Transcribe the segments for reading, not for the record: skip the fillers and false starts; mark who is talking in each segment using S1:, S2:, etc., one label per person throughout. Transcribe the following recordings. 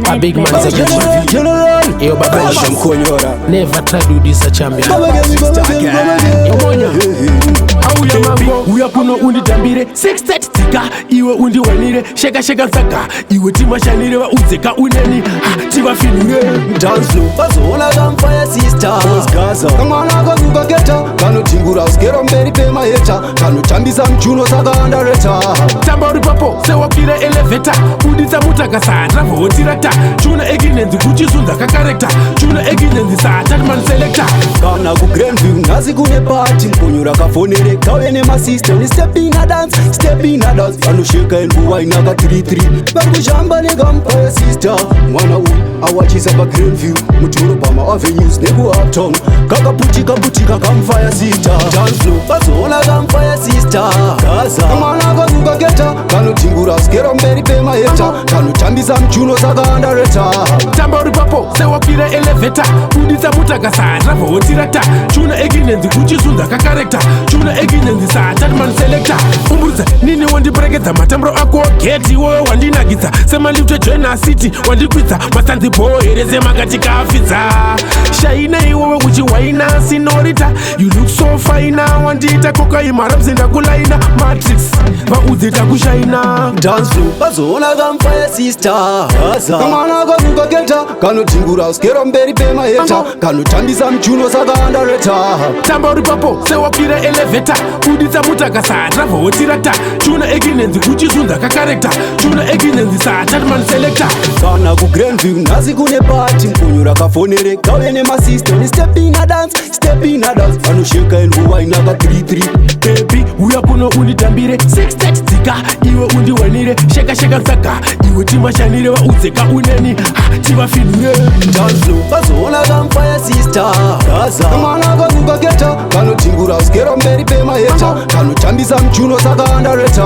S1: A big man's a
S2: general.
S1: Yo, Baba, never try to do this a champion. Uya kuno undi tambire 630 tika iwe undi wanire sheka zaka iwe tima shanire wa uzeka uneni tima finire
S2: dance flow bazola KamuFire sisters Gaza kamwana kazuka geta kano tingura uskero mberi pema heta kano chambisa mchuno saka underrated
S1: tamba uri papo sewakire elevator uditsa mutaka sandra votirata chuna eginenzi kuchisunza kakarekta chuna eginenzi satatman selector
S2: kana ku Grandview nazi kune party mkonyura kafonere kawe ne masystem step in a dance vanosheka enguwa inaka 33 varikushamba ne KamuFire sister mwana uyu awachisa pa Grandview mutoro pama avenues neku uptown kakaputika KamuFire sister dance flow bazola KamuFire sister Gaza mwana kazuka geta kanotingura skero mberi pema heta kanochambisa mchuno saka underrated
S1: tamba uri papo sewakire elevator uditsa mutaka sandra votirata chuna eginenzi kuchisunza kakarekta chuna eginenzi satatman selector umburza nini wandibrekedza matambro ako geti woyo wandinagidza semalifte joina city wandikwidza masanzi bohereze makati kafidza shaina iwewe uchiwaina sinorita you look so fine wandiita kokaimara mzinda kulaina matrix vaudzita kushaina
S2: dance flow bazoona KamuFire sister Gaza kamwana kazuka geta kanotingura uskero mberi pema heta kanochambisa mchuno saka underrated
S1: tamba uri papo sewakire elevator uditsa mutaka sandra votirata chuna eginenzi kuchisunza kakarekta chuna eginenzi satatman selector
S2: kana ku Grandview nazi kune party mkonyura kafonere kawe ne masystem step in a dance vanosheka enguwa inaka 33
S1: baby uya kuno unditambire 630 tika iwe undiwanire sheka zaka iwe tima shanire wa uzeka uneni tima finire
S2: dance flow bazoona KamuFire sister Gaza kamwana kazuka geta kanotingura uskero mberi pema heta kanochambisa mchuno saka underrated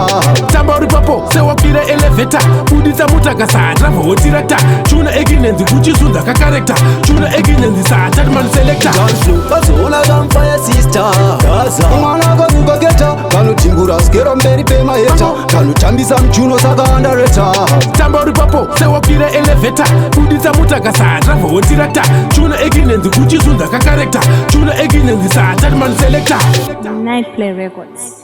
S1: tamba uri papo sewakire elevator uditsa mutaka sandra votirata chuna eginenzi kuchisunza kakarekta chuna eginenzi satatman selector
S2: dance flow bazoona KamuFire sister Gaza kamwana kazuka geta kanotingura uskero mberi pema heta kanochambisa mchuno saka underrated
S1: tamba uri papo sewakire elevator uditsa mutaka sandra votirata chuna eginenzi kuchisunza kakarekta chuna eginenzi satatman selector
S3: Night Play Records.